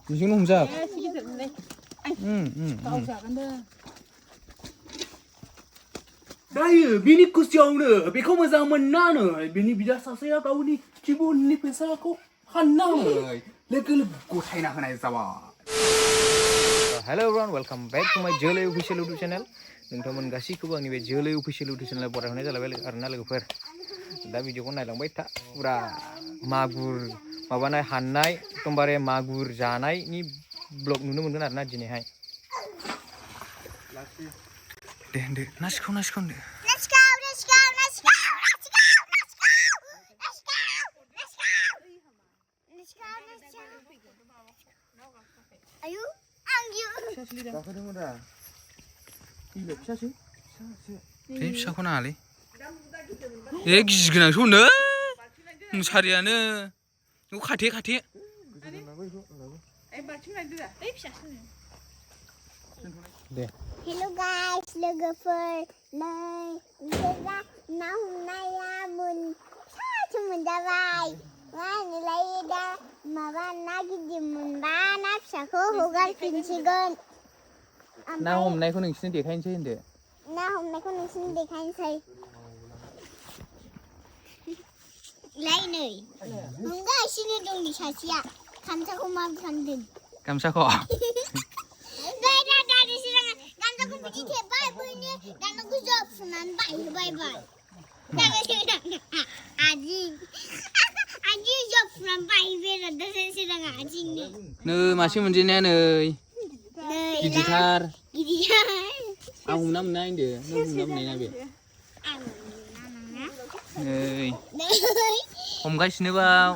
बेजोंनो हमजाब दायो बिनि खुसियावनो बेखौ मोजां मोननानै बिनि बिदा सासेया गावनि टिबुननि फैसाखौ फाननानै लोगो लोगो गथायना होनाय जाबाय। हेल' एवरीवन वेलकम बैक टू माय जोलै अफिशियल यूट्यूब चैनल। नोंथांमोन गासैखौबो आंनि बे जोलै अफिशियल यूट्यूब चैनल बरायहरनाय जालायबाय आरोना लोगोफोर। दा भिडिअखौ नायलांबाय था फुरा मागुर माबानाय हाननाय एकदमबारे मागुर जानायनि ब्लग नुनो मोनगोन आरोना दिनैहाय। दे होनदो नासिखौ होनदो। फिसाखौ नाङालै गिगोनांसो होनो मुसारियानो खाथे दे। हेलो गाइस लोगोफोर नै बिसोरा ना हमनाया सासे मोनजाबाय मानोलाय दा माबा ना गिदिर मोनबा ना फिसाखौ हगारफिनसिगोन। ना हमनायखौ नोंसिनो देखायनोसै होनदो। ना हमनायखौ नोंसिनो देखायनोसै लाय नै हमगासिनो दं सासेया गामसाखौ मा फानदों गामसाखौ गामसाखौ बिदि थेबाय बैनो दाना गोजौ फुनानै बायहोबाय आजि जब फुनानै बायहोबाय दाना आजिनि नै मासे मोनजेननाया नै गिदिरथार आं हमना मोननाय होनदो नों हमना मोननाय ना बे नै हमगासिनो बाव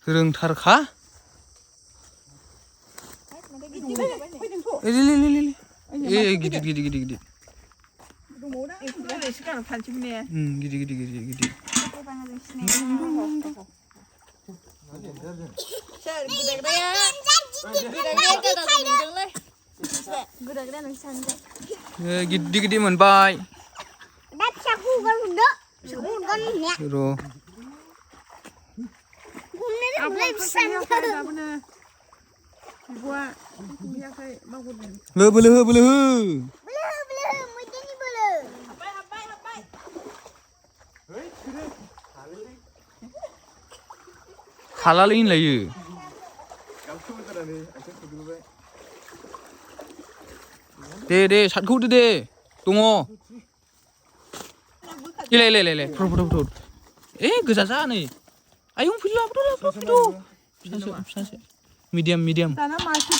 रोंथारखा गिदिर गिदिर मोनबाय बोलो हो हालालै होनलायो दे सातखौ होदो दे दङ इलाय फट गोजा जा नै आयौ फैला फिसासो मिडियाम दाना मासे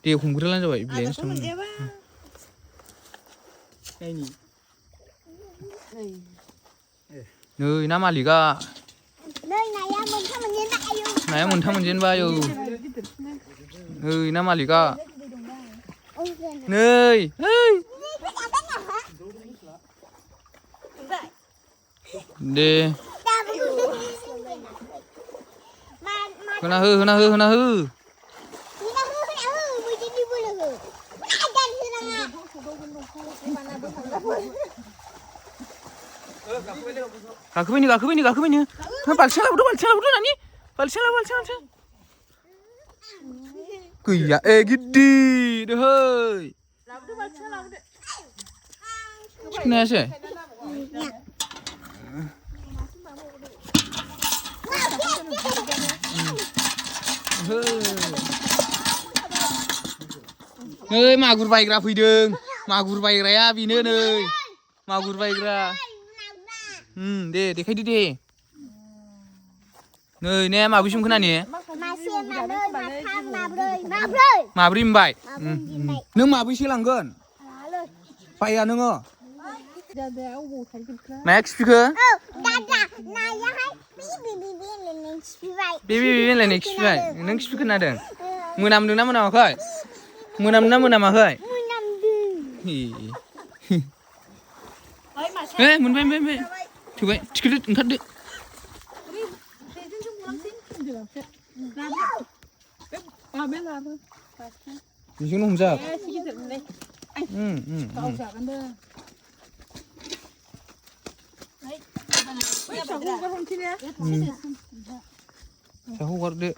दे हमग्रोलानो जाबाय नै ना मालिका नाया मोनथाम मोनजेनबाय नै ना मालिका नै दे होना हो गाखोबायनो बालथिं लाबोदो नानि बालथिं गैया गिदिर खोनायासै नै मागुर बायग्रा फैदों मागुर बायग्राया बेनो नै मागुर बायग्रा दे देखायदो दे नै माबैसो मोनखो नानि माब्रै मोनबाय नों माबैसो लांगोन बाया नोङो माया खिफिखो बे होनलायनाय खिफिबाय नों खिफि खोनादों मोनामदोंना मोनामाखै मोनामाखै मोनबाय थुबाय थिखोदो ओंखारदो बेजोंनो हमजा हगारदो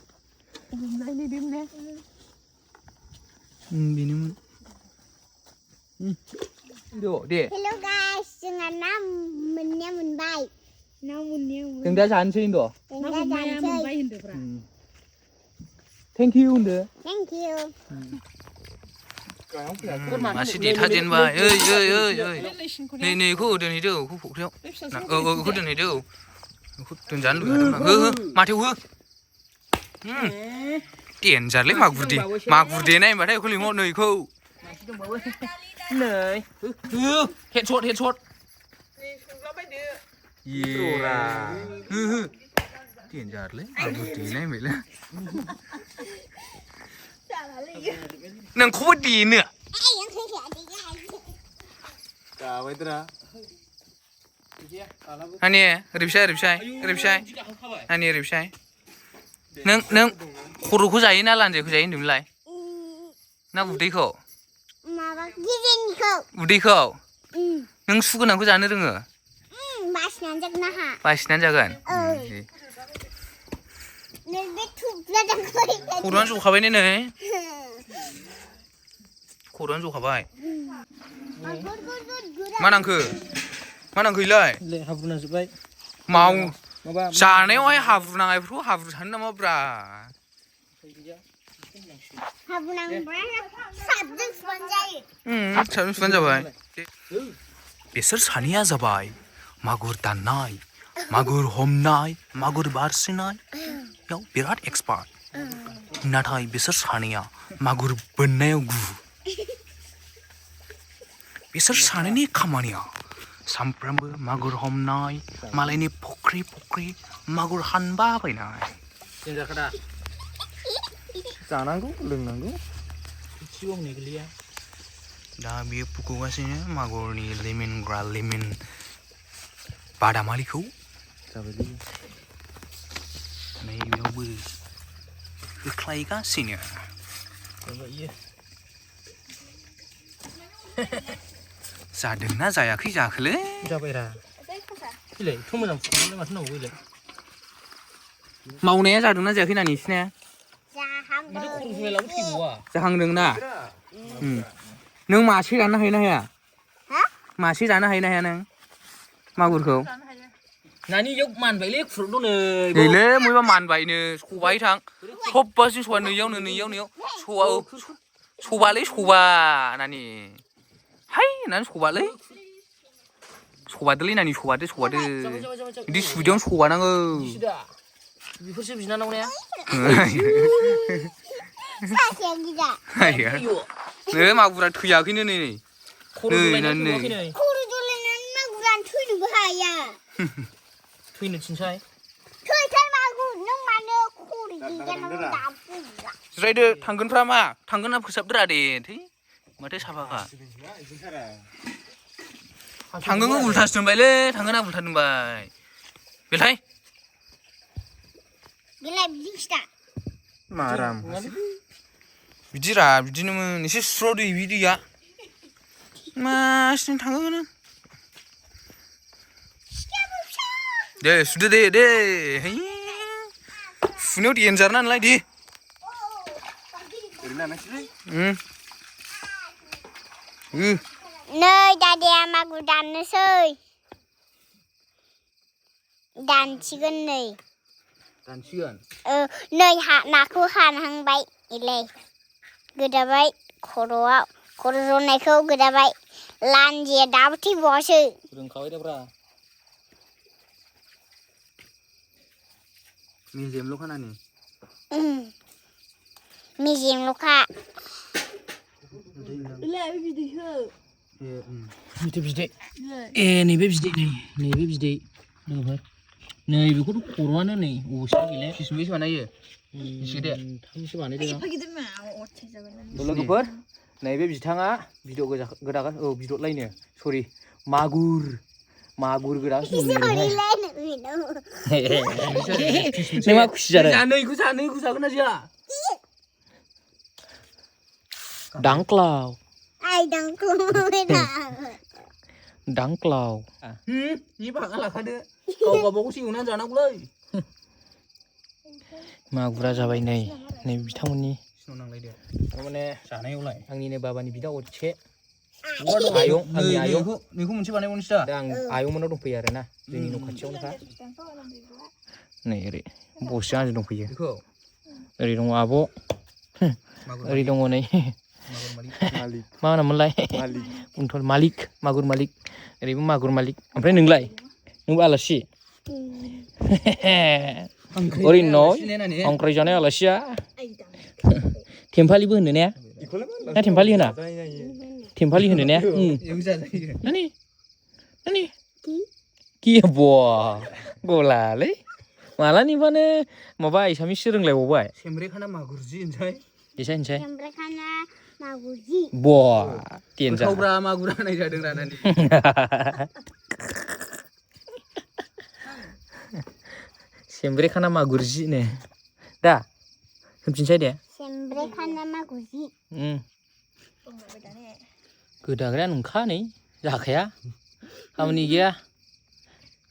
बेनोमोन दे Hello guys, जोंहा ना मोननाया मोनबाय ना मोननाया जों दा जानोसै होनद' जों दा जानोसै थेंक इउ होनदो thank you मासे देथाजेनबाय ओइ नै बेखौ दोनहैदो बेखौ फुख्रियाव बेखौ दोनहैदो बेखौ दोनजानो लुगैदों हो माथो हो देनजारलै मागुर देनाय होनबाथाय बेखौ लिंहर नै बेखौ नै हेडशट देनजारलै मागुर देनाय होनबायलै नोंखौबो देनो हानि ओरैबिसाय हानि ओरैबिसाय नों खर'खौ जायो ना लान्जायखौ जायो होनदोंमोनलाय ना उदैखौ माबा गिदिरनिखौ उदैखौ नों सुगोनांखौ जानो रोङो बासिनानै जागोन आंहा बासिनानै जागोन नै बे थुब्लादों खर'आनो जखाबाय नै खर'आनो जखाबाय मा नांखो इलाय हाब्रु नांजोबबाय माव जानायावहाय हाब्रु नांनायफोरखौ हाब्रु सानो नामा ब्रा हाब्रु नांब्रा साबजों सुबानो जायो साबजों सुबानो जाबाय बिसोर सानैया जाबाय मागुर दाननाय मागुर हमनाय मागुर बारसिनायाव बिराद एक्सपार्ट नाथाय बिसोर सानैया मागुर बोननायाव बिसोर सानैनि खामानिया सामफ्रामबो मागुर हमनाय मालायनि फुख्रि मागुर हानबाबायनाय जानांगौ लोंनांगौ एसेबाव गोलैया दा बियो फुखुगासिनो मागुरनि लिमिनग्रा लिमिन बादामालिखौ नै बेयावबो होख्लायगासिनो जादोंना जायाखै जाखोलै जाबायरा इलाय थ' मोजां फुखांनानै माथो नांगौ इलाय मावनाया जादोंना जायाखै ना नोंसिना माथो खर' जुलायलाबो थैबावा जाहांदोंना नों मासे जानो हायो ना हाया मासे जानो हायो ना हाया नों मागुरखौ नानि इयाव मानबायलै खुरग दं नैलै मयबा मानबायनो सबाय थां सबबासो सबाय नैयावनो सबालै सबा नानि हाय होननानै सबादोलै नानि सबादो बिदि सुदैयावनो सबानांगौ बेफोरसो बिनानाव ने सासेया गिदा नै मागुरा थैयाखैनो नै खर' जुलायनानै खर' जुलायनानै मागुरानो थैनोबो हाया थैनो थिनसाय थैथार मागुर नों मानो खर' गिदानाव दाबो जिरायदो थांगोना फोसाबदोरा दे थै माथो साफाखा थांगोनखौ उल्थासो दोनबायलै थांगोना उल्था दोनबाय बेलथाय बेलाय बिदिसो दा माराम बिदिरा बिदिनोमोन एसे सुस्र' दै बि दैया मासिनो थाङो दे सुदो दे है सुनायाव देनजार नालाय दे नै दादाया मागुर दाननोसै दानसिगोन नै नै नाखौ हानहांबाय इलाय गोदाबाय खर' जनायखौ गोदाबाय लान्जिया दाबो थैबावासो रोंखाबाय दाब्रा मेजेमल'खा नानि मेजेमल'खा बिदै ए नैबे बिदै नै बेखौथ' खर'आनो नै अबेसो गैला बिसिबांसो बानायो बिसिदे थामसो बानायदों लोगोफोर नैबे बिथाङा बिदलायनो सरि मागुर मागुर गोरान Sorry lah nak minum. नों मा खुसि जादों जानैखौ जागोन ना जाया दांक्लाव Ai dah keluar. दांक्लाव नि बागा लाखादो गाव गावबागावसो एवनानै जानांगौलै मागुरा जाबाय नै बिथांमोननि सिनाव नांलायदो थारमाने जानायावलाय आंनिनो बाबानि बिदा असे आयं आंनि आयं नोंखौ मोनसे बानायबावनोसै दा दा आं आयंमोनाव दंफैयो आरोना जोंनि न' खाथियावनोखा नै ओरै बसजों आंजों दंफैयो बेखौ ओरै दङ आब' ओरै दङ नै मा होनोमोनलाय बुंथ' मालिक मागुर मालिक ओरैबो मागुर मालिक ओमफ्राय नोंलाय नोंबो आलासि ओरै नय अंख्राय जानाय आलासिया थेम्फालिबो होनो ने ना थेम्फालि होना थेम्फालि होनो ने नानि नानि कि बवा गलालै मालानिबानो माबा एसामिस रोंलायबावबाय सेमरेखाना मागुरजि होनसै होनसै Sembrekana maguji. बवा देन्जार गोथावब्रा मागुरा होनाय जादों रानानि सेमब्रेखाना मागुरजिनो दा होनफिनसै दे Sembrekana maguji. गोदाग्राया नोंखा नै जाखाया खामानि गैया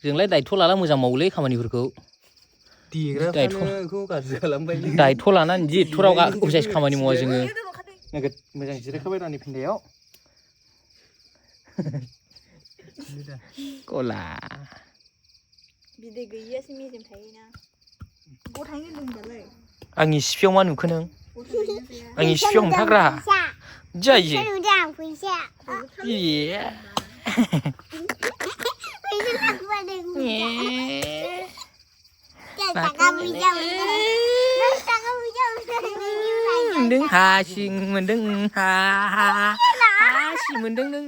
जोंलाय दायथ' लाला मोजां मावोलै खामानिफोरखौ देग्राफ्रानो बेखौ गाज्रि खालामबाय दायथ' लानानै जि एथ'राव असाइस खामानि मावा जोङो नोगोद मोजां जिरायखाबाय रानि फेन्दायाव गला बिदै गैयियासो मेजेम थायोना गथायैनो लोंजालाय आंनि सिफियाव मा नुखो नों आंनि सिफियाव हमथाग्रा जायो Udah punya. ए मोनदों हासिं मोनदों हासि मोनदों नों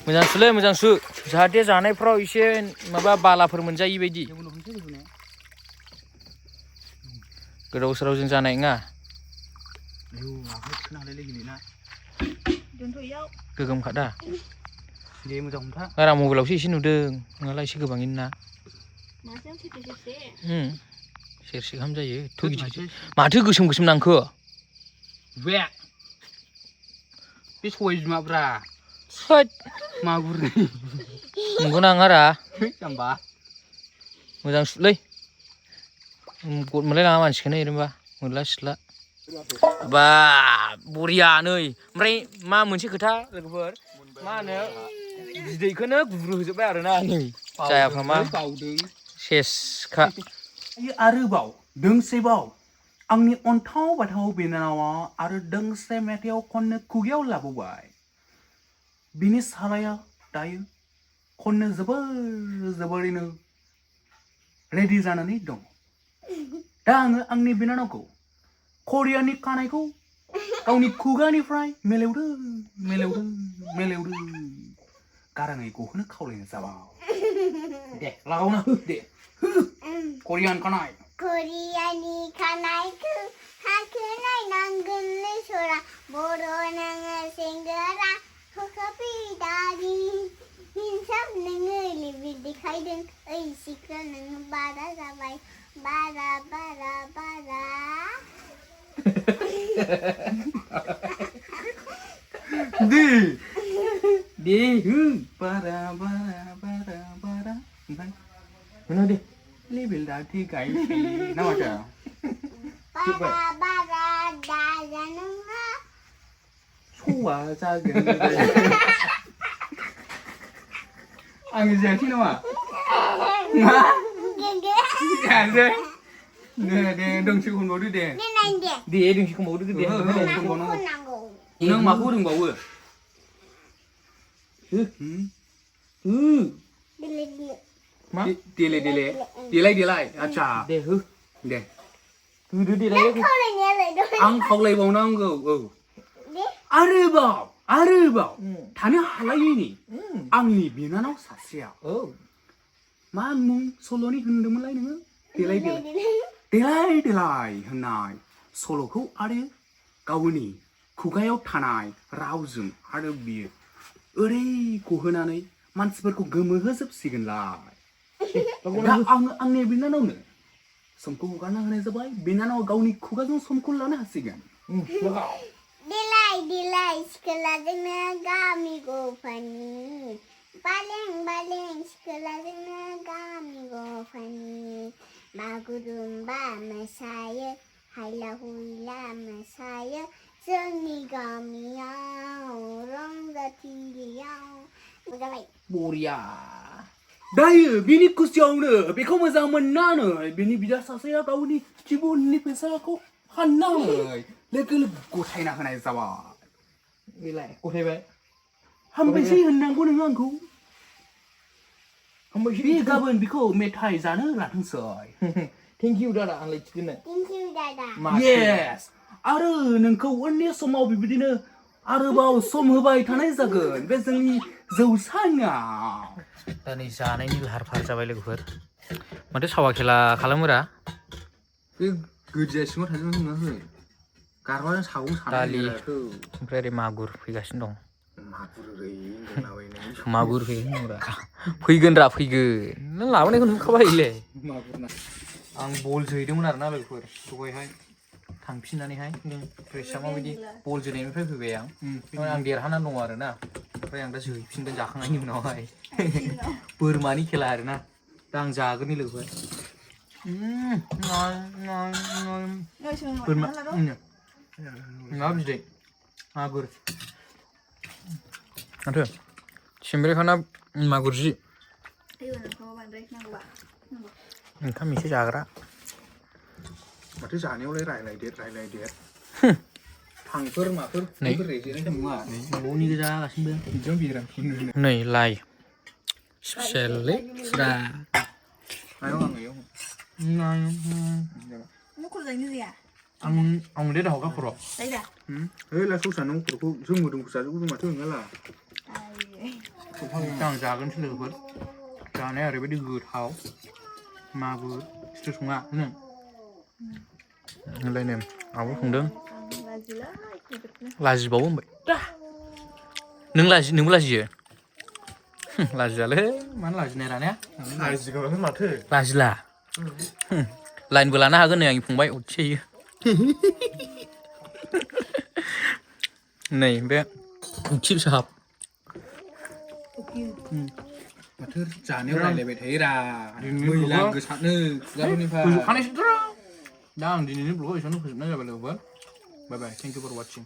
मोजां सुलै मोजां सु जाहाथे जानायफ्राव एसे माबा बालाफोर मोनजायि बायदि गोदाव सोराव जों जानाय नङा गोगोमखा दा दे मोजां हमथा बारा मबाइलावसो एसे नुदों नङाला एसे गोबाङैनो ना मासेयाव सेरसे सेरसे गाहाम जायो थ' गिदिर माथो गोसोम गोसोम नांखो बे सबाय बिमाब्रा होद मागुरनि नंगौ नाङारा जाम्बा मोजां सुलै गद मोनलायलाङा मानसिखौनो ओरैनोबा मोनला सिथला बा बरिया नै ओमफ्राय मा मोनसे खोथा लोगोफोर मा होनो बिदैखौनो गुब्रु होजोब्बाय आरोना नै जायाफ्रा मा बावदों सेसखा आरोबाव दोंसेबाव आंनि अन्थाव बाथाव बिनानावा आरो दोंसे मेथाइयाव खननो खुगायाव लाबोबाय बिनि सालाया दायो खननो जोबोरैनो रेडि जानानै दं दा आङो आंनि बिनानावखौ करियानि खानायखौ गावनि खुगानिफ्राय मेलेवदो गाराङै गहोनो खावलायनो जाबाय दे लागावना हो दे करियान खानाय Koreani kanaiku hakunai nanggunle sora boro nanga senggara hokapi dari hinsap nanga lebih dikaideng sikra nanga bara sabai bara deh bara mana deh label tadi guys nama aja bara dajanunga suwa jaga angin jadi nama gege ada deh dong sih kun baru deh nenande dia dong sih mau duduk dia nango nang maku dong bawa dile मा delay acha दे हो deh duduk dia lagi आं खावलायबावनांगौ औ आरोबाव थानो हालायैनि आंनि बिनानाव सासेया औ मा मुं सल'नि होनदोंमोनलाय नोङो देलाय होननाय सल'खौ आरो गावनि खुगायाव थानाय रावजों आरो बियो ओरै गहोनानै मानसिफोरखौ गोमोहोजोबसिगोनलाय दा आंनि बिनानावनो समखौ हगारना होनाय जाबाय बिनानावा गावनि खुगाजों समखौ लानो हासिगोन Delay, delay, sekolahnya kami gofani. Baleng, sekolahnya kami gofani. Magurumba masaya, haila hula masaya. Seni kami orang tinggiau. Udah बरिया दायो बिनि खुसियावनो बेखौ मोजां मोननानै बिनि बिदा सासेया गावनि जिबननि फैसाखौ हाननानै लोगो लोगो गथायना होनाय जाबाय बेलाय गथायबाय हामबायसै होननांगौ नोङो आंखौ हामबायसै बे गाबोन बेखौ मेथाइ जानो लाथोंसै थेंक इउ दादा आंलाय थिगोनो Thank you, Dada. येस आरो नोंखौ उननि समाव बेबायदिनो आरोबाव सम होबाय थानाय जागोन बे जोंनि जौसाङाव दा नै जानायनि लाहार फाहार जाबाय लोगोफोर माथो सावा खेला खालामोरा बे गोदिया सिङाव थाजोबनो होना हो गारबाजों सागं दालि सानायखौ ओमफ्राय ओरै मागुर फैगासिनो दं मागुर ओरै होनदोंलाबायनो मागुर फैगासिनो दंरा फैगोन नों लाबोनायखौ नुखाबायलै मागुर ना आं बल जोहैदोंमोन आरोना लोगोफोर दहायहाय थांफिननानैहाय फ्रेसआ माबायदि बल जोनायनिफ्राय फैबाय आं देरहानानै दङ आरोना ओमफ्राय आं दा जोहैफिनदों जाखांनायनि उनावहाय बोरमानि खेला आरोना दा आं जागोननि लोगोफोर बोरमा मा बिदै मागुर माथो सिमब्रेखाना मागुर जि ओंखाम एसे जाग्रा माथो जानायावलाय रायलायदेर फांफोर माफोर बेफोर रेजेनायथ' नङा न'नि गोजा गासिबो बिदियाव बेराम नै लाइ स्पेसियेललै फुरा आयौ आंनियाव न'खर जायनो जाया आं दे दा हगा खर' जायदा ओइ ला सौसा नों खर'खौ जों मोदोमखौ जाजोबगोन माथो नङाला आं जागोनसो लोगोफोर जानाया ओरैबायदि गोथाव मागुर सिथु सङा होनलायनो आबो संदों लाजिबावो होनबाय नोंबो लाजियो लाजियालै मानो लाजिनाय रानाया लाजिगाबाखै माथो लाजिला लाइनबो लानो हागोन नै आंनि फंबाय अदसेयो नै बे उखिल साहाब माथो जानायाव रायलायबाय थायोरा मैला गोसानो खुगाफोरनिफ्राय फोजोबखानायसोथ' दा आं दिनैनि ब्लगआव एसेबांनो फोजोबनाय जाबाय लोगोफोर बाय बाय थेंक इउ फर वाचिं